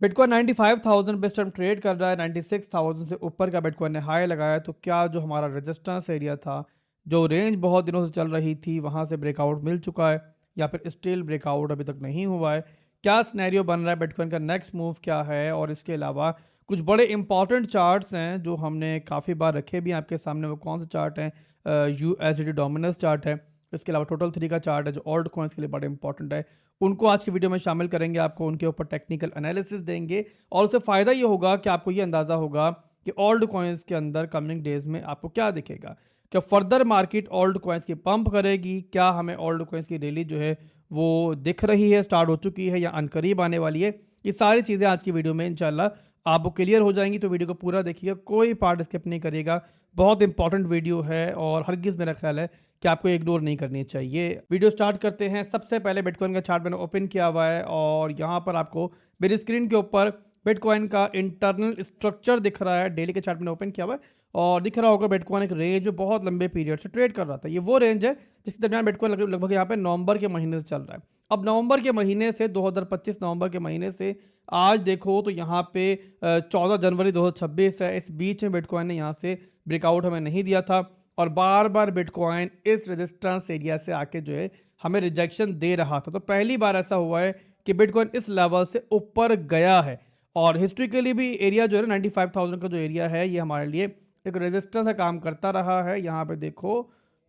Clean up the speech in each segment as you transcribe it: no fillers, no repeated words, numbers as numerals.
Bitcoin 95,000 पे इस time trade कर रहा है। 96,000 से ऊपर का बिटकॉइन ने हाई लगाया है। तो क्या जो हमारा रेजिस्टेंस एरिया था, जो रेंज बहुत दिनों से चल रही थी, वहां से ब्रेकआउट मिल चुका है या फिर स्टिल ब्रेकआउट अभी तक नहीं हुआ है? क्या सिनेरियो बन रहा है, बिटकॉइन का नेक्स्ट मूव क्या है? और इसके अलावा कुछ बड़े इंपॉर्टेंट चार्ट्स हैं जो हमने काफ़ी बार रखे भी हैं आपके सामने। वो कौन से चार्ट हैं? यूएसडी डोमिनस चार्ट है, इसके अलावा टोटल थ्री का चार्ट है जो ऑल्ट कॉइन्स के लिए बड़े इंपॉर्टेंट है। उनको आज की वीडियो में शामिल करेंगे, आपको उनके ऊपर टेक्निकल एनालिसिस देंगे और उससे फ़ायदा ये होगा कि आपको ये अंदाज़ा होगा कि ओल्ड कॉइन्स के अंदर कमिंग डेज में आपको क्या दिखेगा। क्या फर्दर मार्केट ओल्ड कॉइन्स की पंप करेगी? क्या हमें ओल्ड कॉइन्स की रैली जो है वो दिख रही है, स्टार्ट हो चुकी है या अनकरीब आने वाली है? ये सारी चीज़ें आज की वीडियो में इंशाल्लाह आपको क्लियर हो जाएंगी। तो वीडियो को पूरा देखिएगा, कोई पार्ट स्किप नहीं करिएगा। बहुत इंपॉर्टेंट वीडियो है और हरगिज़ मेरा ख्याल है कि आपको इग्नोर नहीं करनी चाहिए। वीडियो स्टार्ट करते हैं। सबसे पहले बिटकॉइन का चार्ट मैंने ओपन किया हुआ है और यहाँ पर आपको मेरी स्क्रीन के ऊपर बिटकॉइन का इंटरनल स्ट्रक्चर दिख रहा है। डेली के चार्ट मैंने ओपन किया हुआ है और दिख रहा होगा बिटकॉइन एक रेंज में बहुत लंबे पीरियड से ट्रेड कर रहा था। ये वो रेंज है जिसके दरमियान बिटकॉइन लगभग यहाँ पे नवंबर के महीने से चल रहा है। अब नवंबर के महीने से 2025 नवंबर के महीने से आज देखो तो यहाँ पे 14 जनवरी 2026 है। इस बीच में बिटकॉइन ने यहाँ से ब्रेकआउट हमें नहीं दिया था और बार बार बिटकॉइन इस रेजिस्टेंस एरिया से आके जो है हमें रिजेक्शन दे रहा था। तो पहली बार ऐसा हुआ है कि बिटकॉइन इस लेवल से ऊपर गया है और हिस्ट्रिकली भी एरिया जो है 95,000 का जो एरिया है ये हमारे लिए एक रेजिस्टेंस का काम करता रहा है। यहाँ पे देखो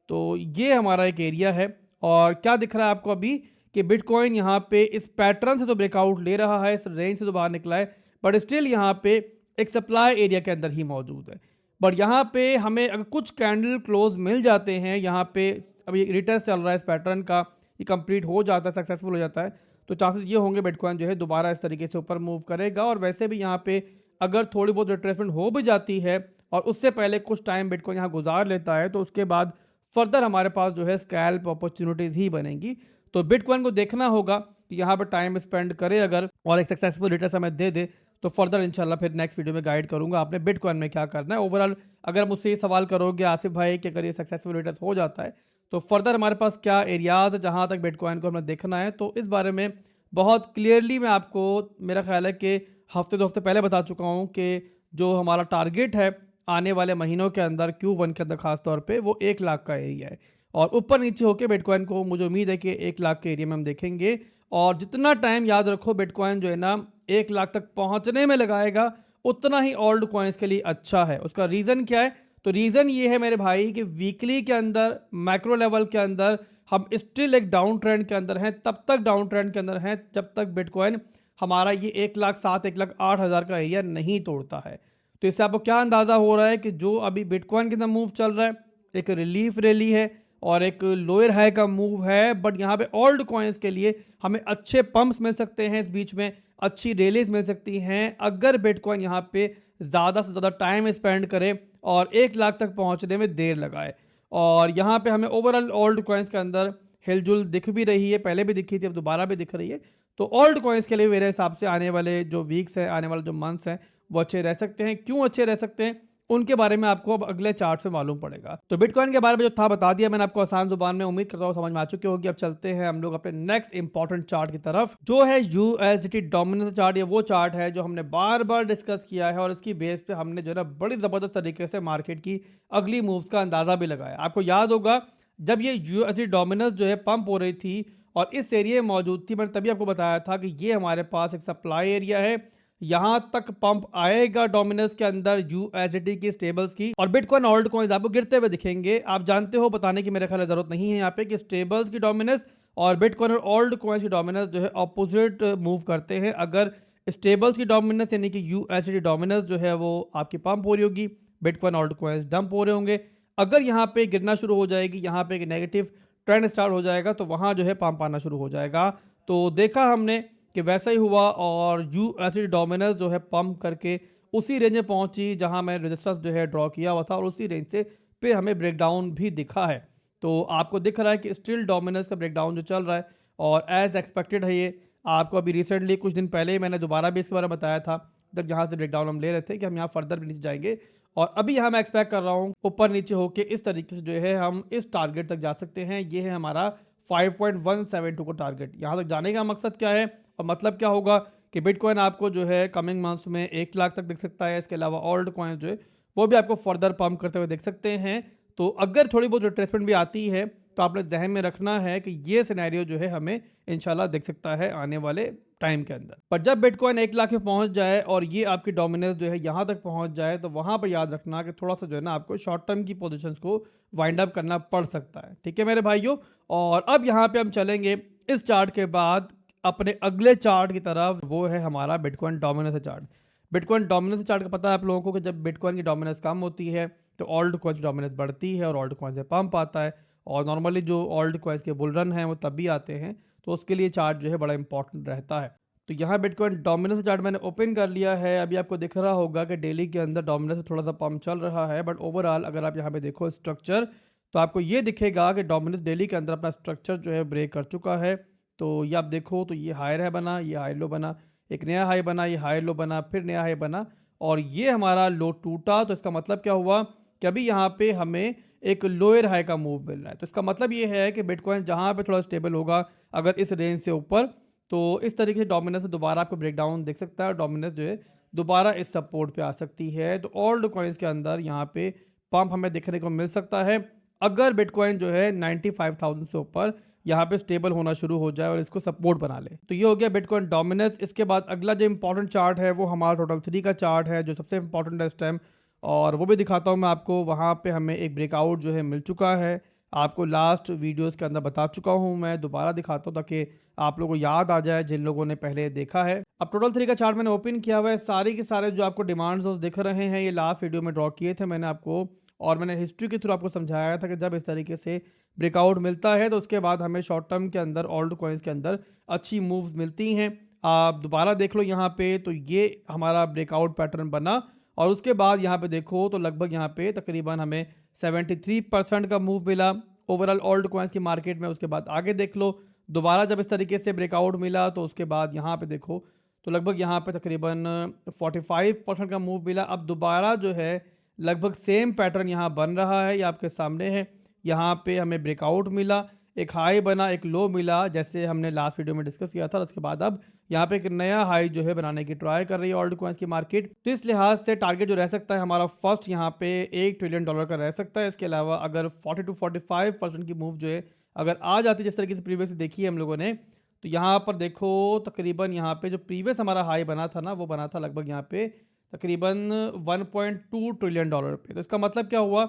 तो ये हमारा एक एरिया है और क्या दिख रहा है आपको अभी कि बिटकॉइन यहाँ पे इस पैटर्न से तो ब्रेकआउट ले रहा है, इस रेंज से तो बाहर निकला है, बट स्टिल यहाँ पे एक सप्लाई एरिया के अंदर ही मौजूद है। बट यहाँ पे हमें अगर कुछ कैंडल क्लोज मिल जाते हैं, यहाँ पे अभी रिटेस्ट चल रहा है इस पैटर्न का, ये कंप्लीट हो जाता है, सक्सेसफुल हो जाता है, तो चांसेस ये होंगे बिटकॉइन जो है दोबारा इस तरीके से ऊपर मूव करेगा। और वैसे भी यहाँ पे अगर थोड़ी बहुत रिट्रेसमेंट हो भी जाती है और उससे पहले कुछ टाइम बिटकॉइन यहाँ गुजार लेता है तो उसके बाद फर्दर हमारे पास जो है स्कैल्प अपॉर्चुनिटीज़ ही बनेंगी। तो बिटकॉइन को देखना होगा कि यहाँ पर टाइम स्पेंड करे अगर और एक सक्सेसफुल रिटर्न हमें दे दे तो फर्दर इंशाल्लाह फिर नेक्स्ट वीडियो में गाइड करूंगा आपने बिटकॉइन में क्या करना है। ओवरऑल अगर मुझसे ये सवाल करोगे आसिफ भाई कि अगर ये सक्सेसफुल रिटर्न हो जाता है तो फर्दर हमारे पास क्या एरियाज है जहाँ तक बिटकॉइन को हमें देखना है, तो इस बारे में बहुत क्लियरली मैं आपको मेरा ख्याल है कि हफ्ते दो हफ्ते पहले बता चुका हूँ कि जो हमारा टारगेट है आने वाले महीनों के अंदर Q1 के अंदर खास तौर पे वो 1 लाख का एरिया है और ऊपर नीचे होके बिटकॉइन को मुझे उम्मीद है कि 1 लाख के एरिया में हम देखेंगे। और जितना टाइम याद रखो बिटकॉइन जो है ना 1 लाख तक पहुंचने में लगाएगा उतना ही ओल्ड कॉइन्स के लिए अच्छा है। उसका रीज़न क्या है? तो रीज़न ये है मेरे भाई कि वीकली के अंदर मैक्रो लेवल के अंदर हम स्टिल एक डाउन ट्रेंड के अंदर हैं, तब तक डाउन ट्रेंड के अंदर हैं जब तक बिटकॉइन हमारा ये 1,07,000 1,08,000 का एरिया नहीं तोड़ता है। तो इससे आपको क्या अंदाज़ा हो रहा है कि जो अभी बिटकॉइन के अंदर मूव चल रहा है एक रिलीफ रैली है और एक लोअर हाई का मूव है, बट यहाँ पे ओल्ड कॉइन्स के लिए हमें अच्छे पंप्स मिल सकते हैं, इस बीच में अच्छी रैलीज मिल सकती हैं अगर बिटकॉइन यहाँ पे ज़्यादा से ज़्यादा टाइम स्पेंड करे और 1 लाख तक पहुँचने में देर लगाए। और यहाँ पे हमें ओवरऑल ओल्ड कॉइन्स के अंदर हिलजुल दिख भी रही है, पहले भी दिखी थी अब दोबारा भी दिख रही है। तो ओल्ड कॉइन्स के लिए मेरे हिसाब से आने वाले जो वीक्स हैं, आने वाले जो मंथ्स हैं वो अच्छे रह सकते हैं। क्यों अच्छे रह सकते हैं उनके बारे में आपको अब अगले चार्ट से मालूम पड़ेगा। तो बिटकॉइन के बारे में जो था बता दिया मैंने आपको आसान जुबान में, उम्मीद करता हूँ समझ में आ चुकी होगी। अब चलते हैं हम लोग अपने नेक्स्ट इंपॉर्टेंट चार्ट की तरफ जो है यूएसडीटी डोमिनेंस चार्ट। ये वो चार्ट है जो हमने बार बार डिस्कस किया है और इसकी बेस पे हमने जो है ना बड़ी ज़बरदस्त तरीके से मार्केट की अगली मूव्स का अंदाज़ा भी लगाया। आपको याद होगा जब ये यूएसडी डोमिनेंस जो है पंप हो रही थी और इस एरिया में मौजूद थी, मैंने तभी आपको बताया था कि ये हमारे पास एक सप्लाई एरिया है, यहां तक पंप आएगा डोमिनेंस के अंदर यूएसडीटी की स्टेबल्स की और बिटकॉइन ओल्ड कॉइन्स आपको गिरते हुए दिखेंगे। आप जानते हो, बताने की मेरे ख्याल जरूरत नहीं है यहाँ पे कि स्टेबल्स की डोमिनेंस और बिटकॉइन और ओल्ड कॉइन्स की डोमिनेंस जो है ऑपोजिट मूव करते हैं। अगर स्टेबल्स की डोमिनेंस यानी कि यूएसडीटी डोमिनेंस जो है वो आपकी पंप हो रही होगी, बिटकॉइन ओल्ड कॉइन्स डंप हो रहे होंगे। अगर यहाँ पे गिरना शुरू हो जाएगी, यहाँ पे एक नेगेटिव ट्रेंड स्टार्ट हो जाएगा तो वहाँ जो है पंप आना शुरू हो जाएगा। तो देखा हमने कि वैसा ही हुआ और यूएसडी डोमिनेंस जो है पंप करके उसी रेंज में पहुंची जहां मैं रेजिस्टेंस जो है ड्रॉ किया हुआ था और उसी रेंज से पे हमें ब्रेकडाउन भी दिखा है। तो आपको दिख रहा है कि स्टिल डोमिनेंस का ब्रेकडाउन जो चल रहा है और एज एक्सपेक्टेड है ये। आपको अभी रिसेंटली कुछ दिन पहले ही मैंने दोबारा भी इसके बारे में बताया था जब जहाँ से ब्रेकडाउन हम ले रहे थे कि हम यहाँ फर्दर भी नीचे जाएंगे और अभी यहाँ मैं एक्सपेक्ट कर रहा हूँ ऊपर नीचे होके इस तरीके से जो है हम इस टारगेट तक जा सकते हैं। ये है हमारा 5.172 को टारगेट। यहाँ तक जाने का मकसद क्या है और मतलब क्या होगा कि बिटकॉइन आपको जो है कमिंग मंथ्स में 1 लाख तक दिख सकता है। इसके अलावा ओल्ड कॉइन्स जो है वो भी आपको फर्दर पंप करते हुए देख सकते हैं। तो अगर थोड़ी बहुत रिट्रेसमेंट भी आती है तो आपने ज़हन में रखना है कि ये सिनेरियो जो है हमें इंशाल्लाह दिख सकता है आने वाले टाइम के अंदर। पर जब बिटकॉइन 1 लाख में पहुंच जाए और ये आपकी डोमिनेंस जो है यहाँ तक पहुंच जाए तो वहाँ पर याद रखना कि थोड़ा सा जो है ना आपको शॉर्ट टर्म की पोजीशंस को वाइंड अप करना पड़ सकता है। ठीक है मेरे भाइयों। और अब यहाँ पे हम चलेंगे इस चार्ट के बाद अपने अगले चार्ट की तरफ, वो है हमारा bitcoin dominance chart. Bitcoin dominance chart का पता है आप लोगों को कि जब बिटकॉइन की डोमिनेंस कम होती है तो ओल्ड कॉइन्स की डोमिनेंस बढ़ती है और ओल्ड कॉइन से पंप आता है। और नॉर्मली जो ओल्ड कॉइन्स के बुल रन हैं वो तब भी आते हैं, तो उसके लिए चार्ट जो है बड़ा इंपॉर्टेंट रहता है। तो यहाँ बिटकॉइन डोमिनेंस चार्ट मैंने ओपन कर लिया है। अभी आपको दिख रहा होगा कि डेली के अंदर डोमिनेंस थोड़ा सा पंप चल रहा है, बट ओवरऑल अगर आप यहाँ पे देखो स्ट्रक्चर तो आपको ये दिखेगा कि डोमिनेंस डेली के अंदर अपना स्ट्रक्चर जो है ब्रेक कर चुका है। तो ये आप देखो तो ये हायर है बना, ये हाई लो बना, एक नया हाई बना, ये हाई लो बना, फिर नया हाई बना और ये हमारा लो टूटा। तो इसका मतलब क्या हुआ कि अभी यहाँ पे हमें एक लोअर हाई का मूव मिल रहा है। तो इसका मतलब ये है कि बिटकॉइन जहाँ पे थोड़ा स्टेबल होगा अगर इस रेंज से ऊपर, तो इस तरीके से डोमिनेंस में दोबारा आपको ब्रेकडाउन देख सकता है और डोमिनेंस जो है दोबारा इस सपोर्ट पे आ सकती है। तो ओल्ड कॉइन्स के अंदर यहाँ पे पंप हमें देखने को मिल सकता है अगर बिटकॉइन जो है 95,000 से ऊपर यहाँ पे स्टेबल होना शुरू हो जाए और इसको सपोर्ट बना ले। तो ये हो गया बिटकॉइन डोमिनेंस। इसके बाद अगला जो इंपॉर्टेंट चार्ट है वो हमारा टोटल 3 का चार्ट है जो सबसे इंपॉर्टेंट है इस टाइम, और वो भी दिखाता हूँ मैं आपको। वहाँ पे हमें एक ब्रेकआउट जो है मिल चुका है, आपको लास्ट वीडियोस के अंदर बता चुका हूँ, मैं दोबारा दिखाता हूँ ताकि आप लोगों को याद आ जाए जिन लोगों ने पहले देखा है। अब टोटल 3 का चार्ट मैंने ओपन किया हुआ है। सारे के सारे जो आपको डिमांड जोन्स दिख रहे हैं ये लास्ट वीडियो में ड्रॉ किए थे मैंने आपको, और मैंने हिस्ट्री के थ्रू आपको समझाया था कि जब इस तरीके से ब्रेकआउट मिलता है तो उसके बाद हमें शॉर्ट टर्म के अंदर ओल्ड कॉइन्स के अंदर अच्छी मूव्स मिलती हैं। आप दोबारा देख लो यहाँ पे, तो ये हमारा ब्रेकआउट पैटर्न बना और उसके बाद यहाँ पे देखो तो लगभग यहाँ पे तकरीबन हमें 73% का मूव मिला ओवरऑल ओल्ड कॉइन्स की मार्केट में। उसके बाद आगे देख लो दोबारा जब इस तरीके से ब्रेकआउट मिला तो उसके बाद यहाँ पे देखो तो लगभग यहाँ पे तकरीबन 45% का मूव मिला। अब दोबारा जो है लगभग सेम पैटर्न यहाँ बन रहा है, ये आपके सामने है। यहाँ पे हमें ब्रेकआउट मिला, एक हाई बना, एक लो मिला जैसे हमने लास्ट वीडियो में डिस्कस किया था। उसके बाद अब यहाँ पे एक नया हाई जो है बनाने की ट्राई कर रही है ओल्ड कॉइन्स की मार्केट। तो इस लिहाज से टारगेट जो रह सकता है हमारा फर्स्ट यहाँ पे $1 ट्रिलियन का रह सकता है। इसके अलावा अगर 40 to 45% की मूव जो है अगर आ जाती है जिस तरीके से प्रीवियस देखी है हम लोगों ने, तो यहाँ पर देखो तकरीबन यहाँ पे जो प्रीवियस हमारा हाई बना था ना वो बना था लगभग यहाँ पे तकरीबन $1.2 ट्रिलियन पे। तो इसका मतलब क्या हुआ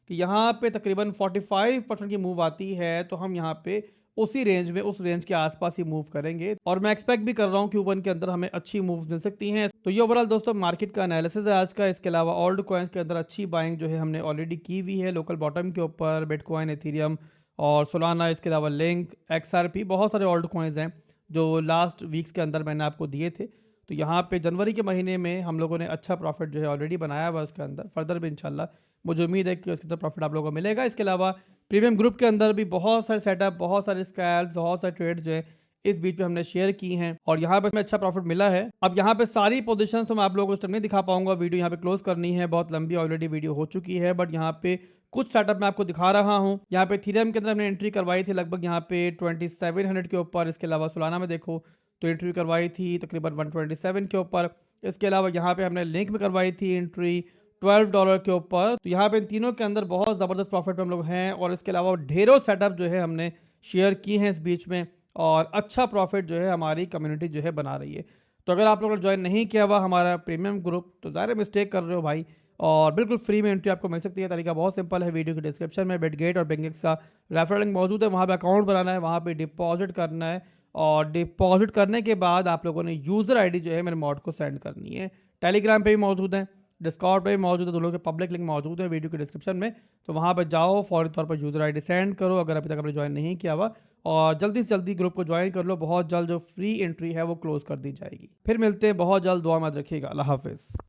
कि यहाँ पे तकरीबन 45% की मूव आती है तो हम यहाँ पे उसी रेंज में, उस रेंज के आसपास ही मूव करेंगे और मैं एक्सपेक्ट भी कर रहा हूँ Q1 के अंदर हमें अच्छी मूव्स मिल सकती हैं। तो ये ओवरऑल दोस्तों मार्केट का एनालिसिस है आज का। इसके अलावा ओल्ड कॉइन्स के अंदर अच्छी बाइंग जो है हमने ऑलरेडी की हुई है लोकल बॉटम के ऊपर, बिटकॉइन, एथेरियम और सोलाना। इसके अलावा लिंक, XRP, बहुत सारे ओल्ड कॉइन्स हैं जो लास्ट वीक्स के अंदर मैंने आपको दिए थे। तो यहाँ पे जनवरी के महीने में हम लोगों ने अच्छा प्रॉफिट जो है ऑलरेडी बनाया हुआ उसके अंदर, फर्दर भी इंशाल्लाह मुझे उम्मीद है कि उसके अंदर प्रॉफिट आप लोगों को मिलेगा। इसके अलावा प्रीमियम ग्रुप के अंदर भी बहुत सारे सेटअप, बहुत सारे स्कैल्प्स, बहुत सारे ट्रेड्स जो है इस बीच में हमने शेयर की हैं और यहाँ पे हमें अच्छा प्रॉफिट मिला है। अब यहाँ पे सारी पोजीशंस तो मैं आप लोगों को उस टाइम नहीं दिखा पाऊंगा, वीडियो यहाँ पे क्लोज करनी है, बहुत लंबी ऑलरेडी वीडियो हो चुकी है। बट यहाँ पे कुछ सेटअप मैं आपको दिखा रहा हूँ। यहाँ पे थीरियम के अंदर हमने एंट्री करवाई थी लगभग यहाँ पे 2700 के ऊपर। इसके अलावा सोलाना में देखो तो एंट्री करवाई थी तकरीबन 127 के ऊपर। इसके अलावा यहाँ पे हमने लिंक में करवाई थी एंट्री $12 के ऊपर। तो यहाँ पे इन तीनों के अंदर बहुत ज़बरदस्त प्रॉफिट पे हम लोग हैं और इसके अलावा ढेरों सेटअप जो है हमने शेयर की हैं इस बीच में और अच्छा प्रॉफिट जो है हमारी कम्युनिटी जो है बना रही है। तो अगर आप लोगों ने ज्वाइन नहीं किया हुआ हमारा प्रीमियम ग्रुप तो ज़ाहिर मिस्टेक कर रहे हो भाई, और बिल्कुल फ्री में एंट्री आपको मिल सकती है। तरीका बहुत सिंपल है, वीडियो के डिस्क्रिप्शन में बिटगेट और बिटगेट्स का रेफरल लिंक मौजूद है, वहाँ पे अकाउंट बनाना है, वहाँ पे डिपॉजिट करना है और डिपॉजिट करने के बाद आप लोगों ने यूज़र आईडी जो है मेरे मॉड को सेंड करनी है। टेलीग्राम पे भी मौजूद है, डिस्कॉर्ड पे भी मौजूद है, दोनों के पब्लिक लिंक मौजूद है वीडियो के डिस्क्रिप्शन में। तो वहाँ पर जाओ, फौरी तौर पर यूज़र आईडी सेंड करो अगर अभी तक आपने ज्वाइन नहीं किया हुआ, और जल्दी से जल्दी ग्रुप को ज्वाइन कर लो। बहुत जल्द जो फ्री एंट्री है वो क्लोज कर दी जाएगी। फिर मिलते हैं बहुत जल्द, दुआ में रखिएगा। अल्लाह हाफिज़।